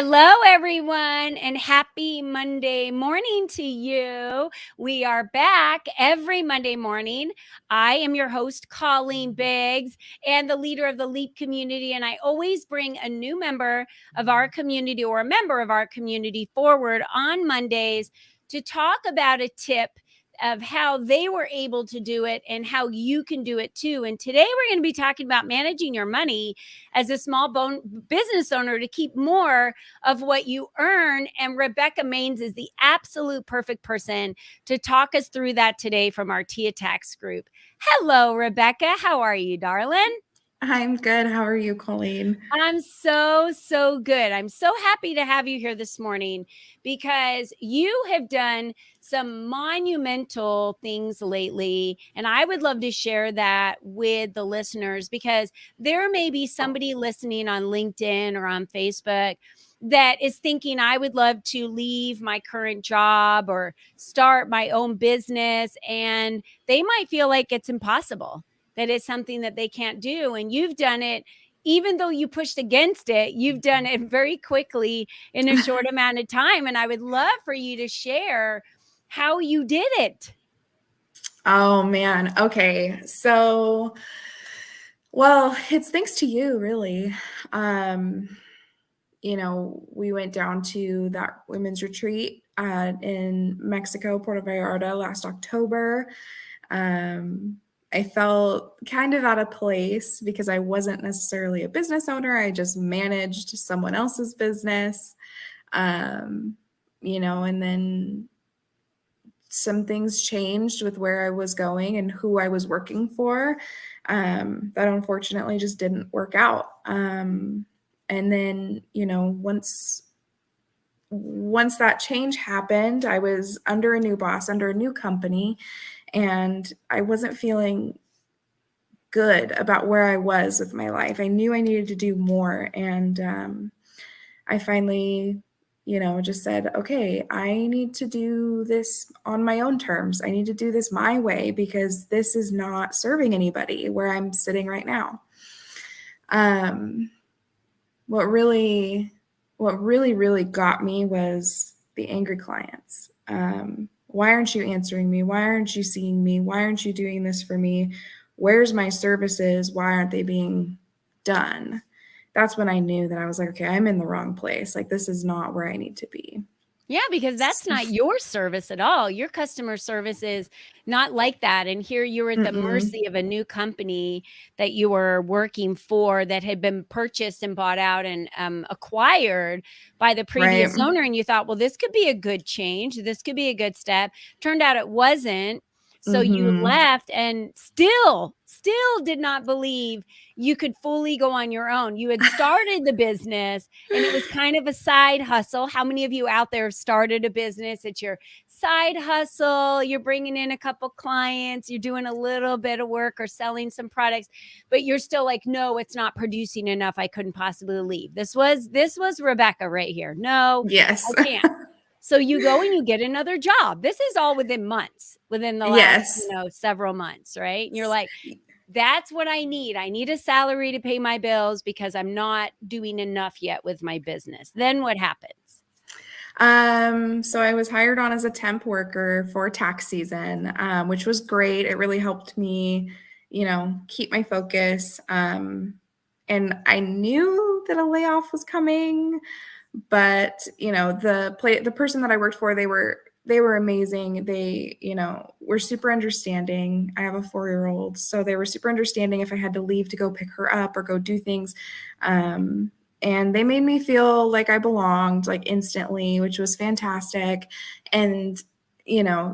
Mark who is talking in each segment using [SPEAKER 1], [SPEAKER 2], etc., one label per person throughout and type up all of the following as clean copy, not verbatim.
[SPEAKER 1] Hello, everyone, and happy Monday morning to you. We are back every Monday morning. I am your host, Colleen Biggs, and the leader of the LEAP community. And I always bring a new member of our community or a member of our community forward on Mondays to talk about a tip of how they were able to do it and how you can do it too. And today we're going to be talking about managing your money as a small business owner to keep more of what you earn. And Rebecca Maines is the absolute perfect person to talk us through that today from Artea Tax Group. Hello, Rebecca. How are you, darling?
[SPEAKER 2] I'm good. How are you, Colleen?
[SPEAKER 1] I'm so good. I'm so happy to have you here this morning because you have done some monumental things lately. And I would love to share that with the listeners because there may be somebody listening on LinkedIn or on Facebook that is thinking, I would love to leave my current job or start my own business. And they might feel like it's impossible, that it's something that they can't do. And you've done it. Even though you pushed against it, you've done it very quickly in a short amount of time. And I would love for you to share how you did it.
[SPEAKER 2] Oh, man. Okay. So, well, it's thanks to you, really. We went down to that women's retreat in Mexico, Puerto Vallarta last October. I felt kind of out of place because I wasn't necessarily a business owner. I just managed someone else's business. And then some things changed with where I was going and who I was working for. That unfortunately just didn't work out. And then, once that change happened, I was under a new boss, under a new company, and I wasn't feeling good about where I was with my life. I knew I needed to do more. And I finally just said, okay, I need to do this on my own terms. I need to do this my way because this is not serving anybody where I'm sitting right now. What really got me was the angry clients. Why aren't you answering me? Why aren't you seeing me? Why aren't you doing this for me? Where's my services? Why aren't they being done? That's when I knew that I was like, okay, I'm in the wrong place. Like, this is not where I need to be.
[SPEAKER 1] Yeah, because that's not your service at all. Your customer service is not like that. And here you were at the mercy of a new company that you were working for that had been purchased and bought out and acquired by the previous owner. And you thought, well, this could be a good change. This could be a good step. Turned out it wasn't. So you left and still did not believe you could fully go on your own. You had started the business and it was kind of a side hustle. How many of you out there have started a business? It's your side hustle. You're bringing in a couple clients. You're doing a little bit of work or selling some products, but you're still like, no, it's not producing enough. I couldn't possibly leave. This was Rebecca right here. No,
[SPEAKER 2] yes,
[SPEAKER 1] I can't. So you go and you get another job. This is all within months, within the last, several months, right? And you're like, that's what I need. I need a salary to pay my bills because I'm not doing enough yet with my business. Then what happens?
[SPEAKER 2] So I was hired on as a temp worker for tax season, which was great. It really helped me, keep my focus. And I knew that a layoff was coming. But, the person that I worked for, they were amazing. They, were super understanding. I have a 4-year-old, so they were super understanding if I had to leave to go pick her up or go do things. And they made me feel like I belonged, like, instantly, which was fantastic. And,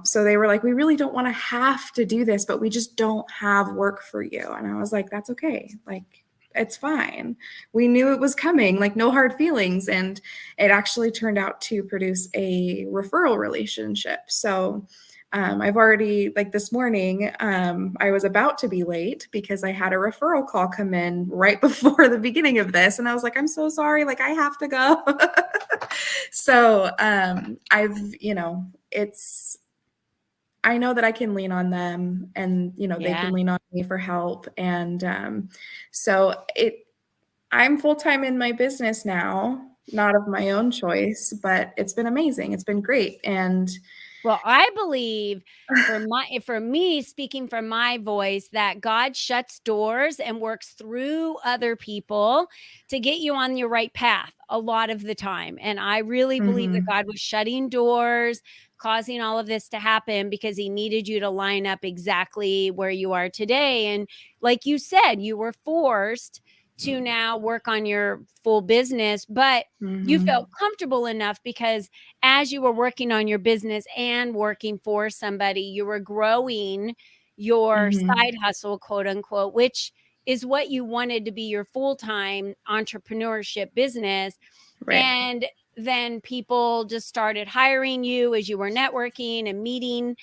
[SPEAKER 2] so they were like, we really don't want to have to do this, but we just don't have work for you. And I was like, that's okay. Like, it's fine. We knew it was coming, like, no hard feelings. And it actually turned out to produce a referral relationship. So I've already, like, this morning, I was about to be late because I had a referral call come in right before the beginning of this. And I was like, I'm so sorry. Like, I have to go. So I know that I can lean on them and, they can lean on me for help. And so I'm full-time in my business now. not of my own choice, but it's been amazing. It's been great. And
[SPEAKER 1] Well, I believe for me, speaking from my voice, that God shuts doors and works through other people to get you on your right path a lot of the time. And I really believe that
[SPEAKER 2] mhm,
[SPEAKER 1] God was shutting doors, causing all of this to happen because he needed you to line up exactly where you are today. And like you said, you were forced to now work on your full business, but you felt
[SPEAKER 2] mhm,
[SPEAKER 1] comfortable enough because as you were working on your business and working for somebody, you were growing your
[SPEAKER 2] mhm.
[SPEAKER 1] side hustle, quote unquote, which is what you wanted to be your full time entrepreneurship business.
[SPEAKER 2] Right.
[SPEAKER 1] And then people just started hiring you as you were networking and meeting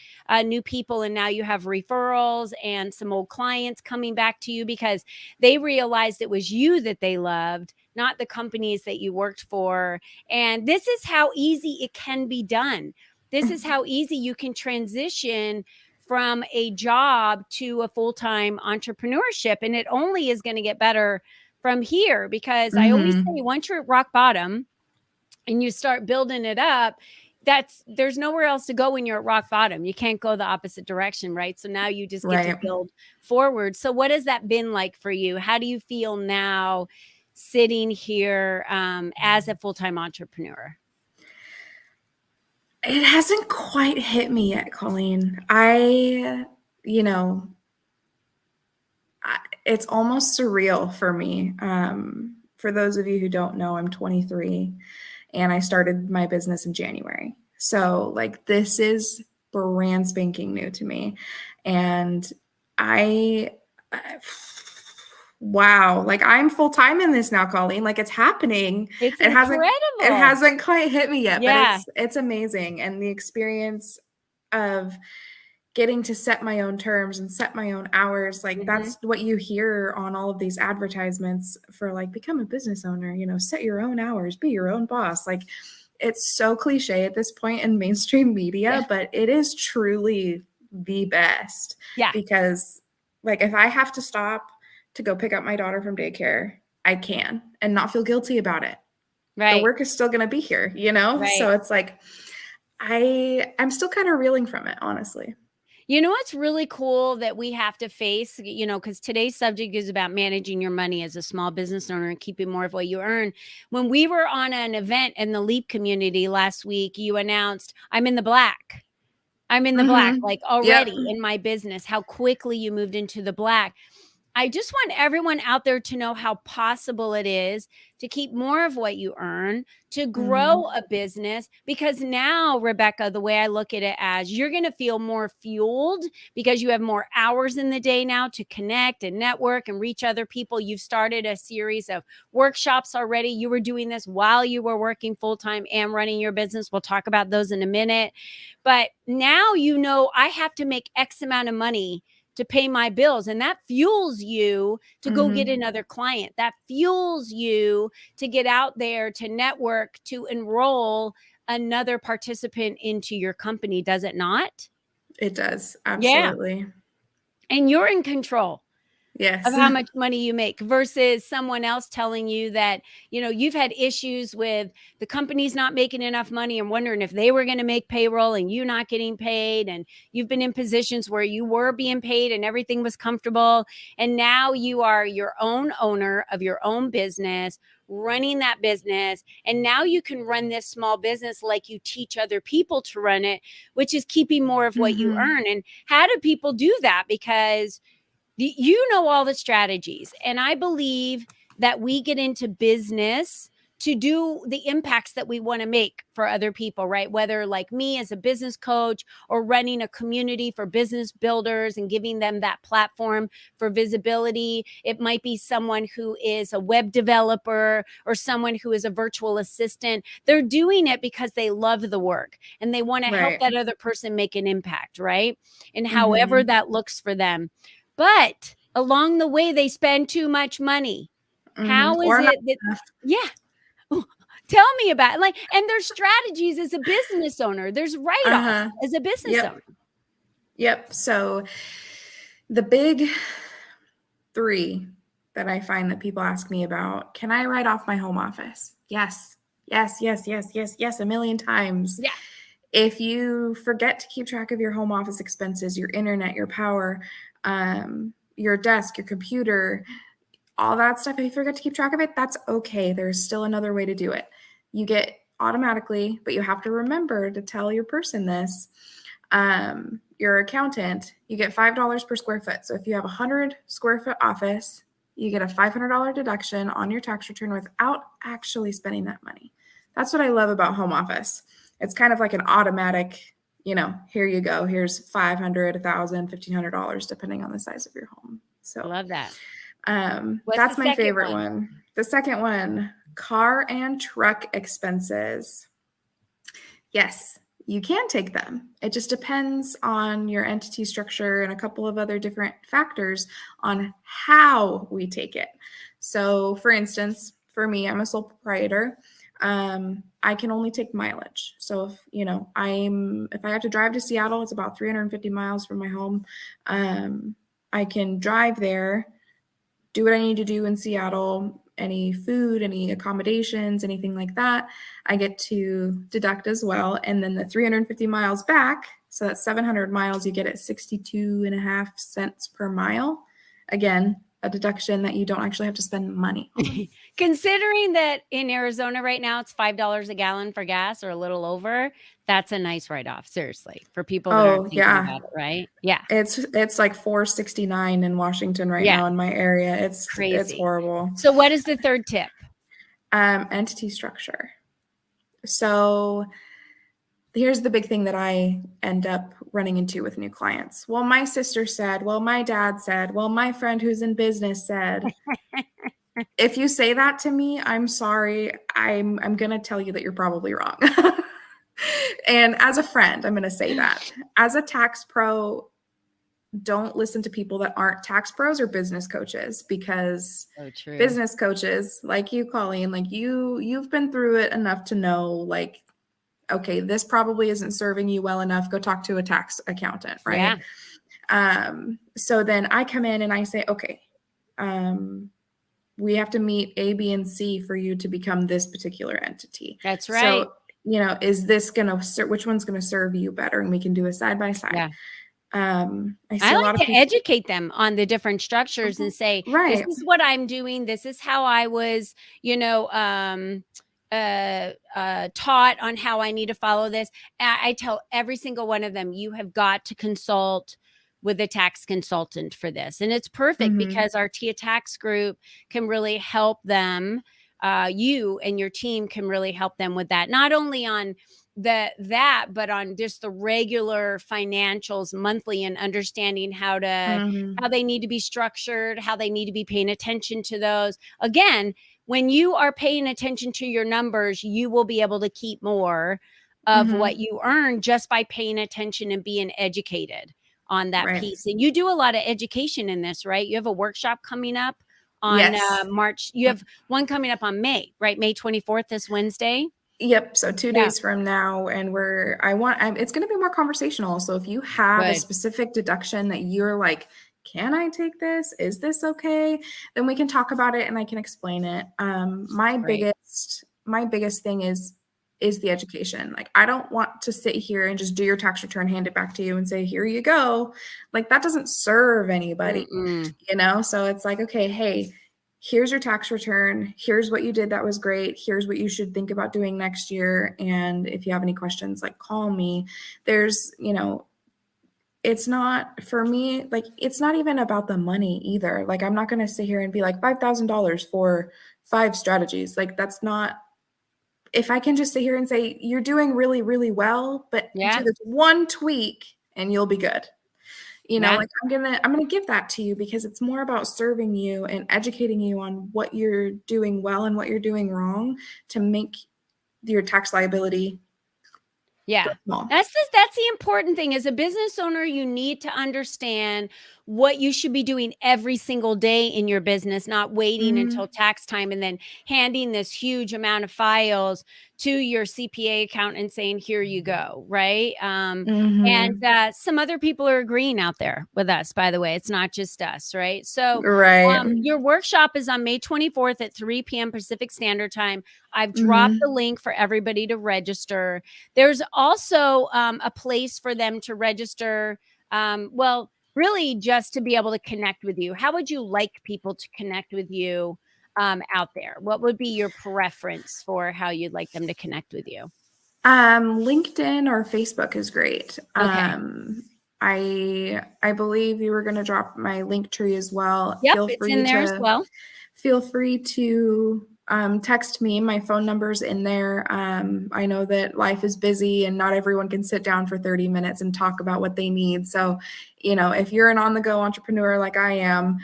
[SPEAKER 1] new people. And now you have referrals and some old clients coming back to you because they realized it was you that they loved, not the companies that you worked for. And this is how easy it can be done. This is how easy you can transition from a job to a full time entrepreneurship. And it only is going to get better from here because I always say
[SPEAKER 2] Mhm.
[SPEAKER 1] once you're at rock bottom and you start building it up, there's nowhere else to go when you're at rock bottom. You can't go the opposite direction, right? So now you just get to
[SPEAKER 2] Right.
[SPEAKER 1] build forward. So what has that been like for you? How do you feel now sitting here as a full-time entrepreneur?
[SPEAKER 2] It hasn't quite hit me yet, Colleen. You know, it's almost surreal for me. For those of you who don't know, I'm 23 and I started my business in January. So, like, this is brand spanking new to me. And I, wow, like I'm full time in this now, Colleen. Like it's happening.
[SPEAKER 1] It's
[SPEAKER 2] It hasn't it
[SPEAKER 1] incredible.
[SPEAKER 2] hasn't quite hit me yet, but
[SPEAKER 1] Yeah.
[SPEAKER 2] it's amazing. And the experience of getting to set my own terms and set my own hours, like
[SPEAKER 1] Mhm.
[SPEAKER 2] that's what you hear on all of these advertisements for like become a business owner, set your own hours, be your own boss. Like it's so cliche at this point in mainstream
[SPEAKER 1] Yeah.
[SPEAKER 2] media, but it is truly the best
[SPEAKER 1] Yeah.
[SPEAKER 2] because like if I have to stop to go pick up my daughter from daycare, I can and not feel guilty about it. The
[SPEAKER 1] Right.
[SPEAKER 2] work is still going to be here, you know? So
[SPEAKER 1] Right.
[SPEAKER 2] it's like I'm still kind of reeling from it, honestly.
[SPEAKER 1] You know what's really cool that we have to face, because today's subject is about managing your money as a small business owner and keeping more of what you earn. When we were on an event in the Leap community last week, you announced, I'm in the black. I'm in the black,
[SPEAKER 2] Mhm.
[SPEAKER 1] like
[SPEAKER 2] Yep.
[SPEAKER 1] already in my business, how quickly you moved into the black. I just want everyone out there to know how possible it is to keep more of what you earn, to grow
[SPEAKER 2] Mhm.
[SPEAKER 1] a business. Because now, Rebecca, the way I look at it as you're going to feel more fueled because you have more hours in the day now to connect and network and reach other people. You've started a series of workshops already. You were doing this while you were working full time and running your business. We'll talk about those in a minute. But now I have to make X amount of money to pay my bills. And that fuels you to go get
[SPEAKER 2] Mhm.
[SPEAKER 1] another client. That fuels you to get out there, to network, to enroll another participant into your company, does it not?
[SPEAKER 2] It does.
[SPEAKER 1] Yeah.
[SPEAKER 2] Absolutely.
[SPEAKER 1] And you're in control of
[SPEAKER 2] Yes.
[SPEAKER 1] how much money you make versus someone else telling you that, you've had issues with the company's not making enough money and wondering if they were going to make payroll and you not getting paid. And you've been in positions where you were being paid and everything was comfortable. And now you are your own owner of your own business, running that business. And now you can run this small business like you teach other people to run it, which is keeping more of what you
[SPEAKER 2] Mhm.
[SPEAKER 1] earn. And how do people do that? Because you know all the strategies. And I believe that we get into business to do the impacts that we want to make for other people, right? Whether like me as a business coach or running a community for business builders and giving them that platform for visibility. It might be someone who is a web developer or someone who is a virtual assistant. They're doing it because they love the work and they want to help
[SPEAKER 2] Right.
[SPEAKER 1] that other person make an impact, right? And however
[SPEAKER 2] Mhm.
[SPEAKER 1] that looks for them. But along the way, they spend too much money.
[SPEAKER 2] Mhm.
[SPEAKER 1] How is
[SPEAKER 2] Or not
[SPEAKER 1] it that,
[SPEAKER 2] enough.
[SPEAKER 1] yeah, tell me about it. Like, and there's strategies as a business owner, there's write offs
[SPEAKER 2] Uh-huh.
[SPEAKER 1] as a business
[SPEAKER 2] Yep.
[SPEAKER 1] owner.
[SPEAKER 2] Yep. So the big 3 that I find that people ask me about, can I write off my home office? Yes. Yes, yes, yes, yes, yes, a million times.
[SPEAKER 1] Yeah.
[SPEAKER 2] If you forget to keep track of your home office expenses, your internet, your power, your desk, your computer, all that stuff, if you forget to keep track of it, that's okay. There's still another way to do it. You get automatically, but you have to remember to tell your person this. Your accountant, you get $5 per square foot. So if you have a 100 square foot office, you get a $500 deduction on your tax return without actually spending that money. That's what I love about home office. It's kind of like an automatic, here you go. Here's 500, 1,000, $1,500, depending on the size of your home. So
[SPEAKER 1] Love that.
[SPEAKER 2] that's my favorite one. The second one, car and truck expenses. Yes, you can take them. It just depends on your entity structure and a couple of other different factors on how we take it. So, for instance, for me, I'm a sole proprietor. I can only take mileage. So if I have to drive to Seattle, it's about 350 miles from my home. I can drive there, do what I need to do in Seattle, any food, any accommodations, anything like that, I get to deduct as well. And then the 350 miles back, so that's 700 miles, you get at 62.5 cents per mile. Again, a deduction that you don't actually have to spend money on.
[SPEAKER 1] Considering that in Arizona right now, it's $5 a gallon for gas or a little over, that's a nice write-off, seriously, for people that aren't thinking about it, right? Yeah.
[SPEAKER 2] It's like $4.69 in Washington right now in my area. It's
[SPEAKER 1] crazy.
[SPEAKER 2] It's horrible.
[SPEAKER 1] So what is the third tip?
[SPEAKER 2] Entity structure. So here's the big thing that I end up running into with new clients. Well, my sister said, well, my dad said, well, my friend who's in business said. If you say that to me, I'm sorry. I'm going to tell you that you're probably wrong. And as a friend, I'm going to say that. As a tax pro, don't listen to people that aren't tax pros or business coaches, because business coaches like you, Colleen, like you've been through it enough to know, like, okay, this probably isn't serving you well enough. Go talk to a tax accountant, right? Yeah. So then I come in and I say, okay, we have to meet A, B, and C for you to become this particular entity.
[SPEAKER 1] That's right.
[SPEAKER 2] So, is this which one's going to serve you better? And we can do a side by side. Yeah.
[SPEAKER 1] I like to educate them on the different structures and say, this is what I'm doing. This is how I was, taught on how I need to follow this. I tell every single one of them, you have got to consult with a tax consultant for this. And it's perfect because our Artea Tax Group can really help them. You and your team can really help them with that, not only on but on just the regular financials monthly, and understanding how they need to be structured, how they need to be paying attention to those. Again, when you are paying attention to your numbers, you will be able to keep more of what you earn just by paying attention and being educated on that piece. And you do a lot of education in this, right? You have a workshop coming up on March. You have one coming up on May, right? May 24th, this Wednesday.
[SPEAKER 2] Yep. So 2 days from now, and it's going to be more conversational. So if you have a specific deduction that you're like, can I take this? Is this okay? Then we can talk about it and I can explain it. My biggest thing is the education. Like, I don't want to sit here and just do your tax return, hand it back to you and say, here you go. Like, that doesn't serve anybody, So it's like, okay, hey, here's your tax return. Here's what you did that was great. Here's what you should think about doing next year. And if you have any questions, like, call me. There's, it's not, for me, like, it's not even about the money either. Like, I'm not going to sit here and be like $5,000 for 5 strategies. Like, that's not, if I can just sit here and say, you're doing really, really well, but do this one tweak and you'll be good. Like, I'm gonna give that to you because it's more about serving you and educating you on what you're doing well and what you're doing wrong to make your tax liability.
[SPEAKER 1] Yeah, that's the important thing. As a business owner, you need to understand what you should be doing every single day in your business, not waiting until tax time and then handing this huge amount of files to your CPA accountant saying, here you go, right? And
[SPEAKER 2] Mm-hmm.
[SPEAKER 1] some other people are agreeing out there with us, by the way. It's not just us, right? So
[SPEAKER 2] Right.
[SPEAKER 1] your workshop is on May 24th at 3 p.m. Pacific Standard Time. I've dropped the
[SPEAKER 2] Mm-hmm.
[SPEAKER 1] link for everybody to register. There's also a place for them to register. Well, really just to be able to connect with you. How would you like people to connect with you out there? What would be your preference for how you'd like them to connect with you?
[SPEAKER 2] LinkedIn or Facebook is great.
[SPEAKER 1] Okay.
[SPEAKER 2] I believe you were going to drop my link tree as well.
[SPEAKER 1] Yep, it's in there as well.
[SPEAKER 2] Feel free to text me. My phone number's in there. I know that life is busy and not everyone can sit down for 30 minutes and talk about what they need. So, if you're an on-the-go entrepreneur like I am,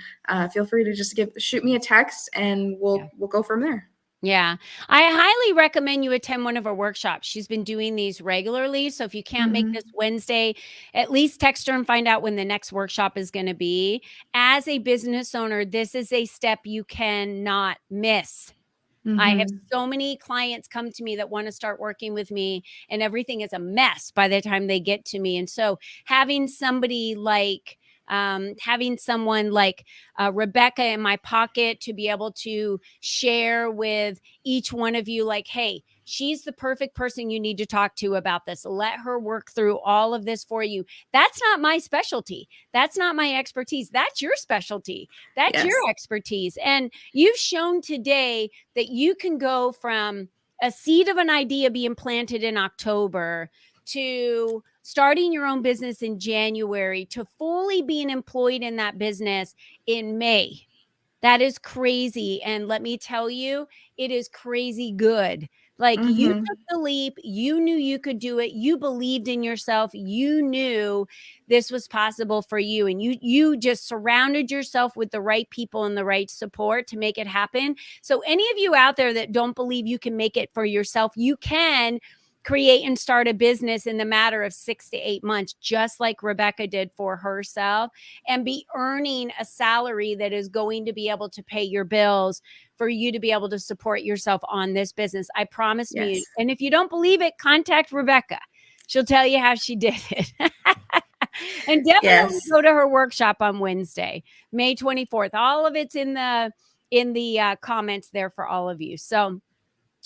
[SPEAKER 2] feel free to just shoot me a text and we'll go from there.
[SPEAKER 1] Yeah. I highly recommend you attend one of our workshops. She's been doing these regularly. So if you can't make this Wednesday, at least text her and find out when the next workshop is going to be. As a business owner, this is a step you cannot miss. I have so many clients come to me that want to start working with me, and everything is a mess by the time they get to me. And so having someone like Rebecca in my pocket to be able to share with each one of you, like, hey, she's the perfect person you need to talk to about this. Let her work through all of this for you. That's not my specialty. That's not my expertise. That's your specialty. That's your
[SPEAKER 2] Yes.
[SPEAKER 1] expertise. And you've shown today that you can go from a seed of an idea being planted in October to starting your own business in January to fully being employed in that business in May. That is crazy. And let me tell you, it is crazy good. Like, you took the leap, you knew you could do it, you believed in yourself, you knew this was possible for you, and you just surrounded yourself with the right people and the right support to make it happen. So any of you out there that don't believe you can make it for yourself, you can create and start a business in the matter of 6 to 8 months, just like Rebecca did for herself, and be earning a salary that is going to be able to pay your bills for you to be able to support yourself on this business. I promise you.
[SPEAKER 2] Yes.
[SPEAKER 1] And if you don't believe it, contact Rebecca. She'll tell you how she did it. And definitely
[SPEAKER 2] Yes.
[SPEAKER 1] go to her workshop on Wednesday, May 24th. All of it's in the comments there for all of you. So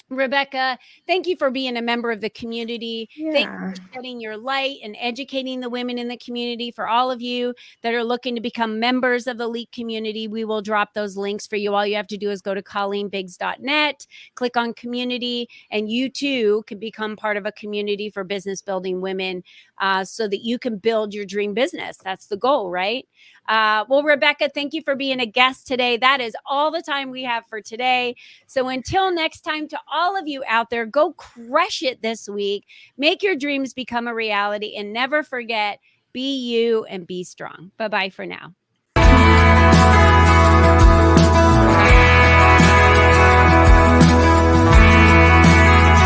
[SPEAKER 1] Rebecca, thank you for being a member of the community. Thank you
[SPEAKER 2] Yeah.
[SPEAKER 1] for shedding your light and educating the women in the community. For all of you that are looking to become members of the Leap community, we will drop those links for you. All you have to do is go to ColleenBiggs.net, click on community, and you too can become part of a community for business building women so that you can build your dream business. That's the goal, right? Well, Rebecca, thank you for being a guest today. That is all the time we have for today. So until next time, to all of you out there, go crush it this week. Make your dreams become a reality, and never forget, be you and be strong. Bye-bye for now.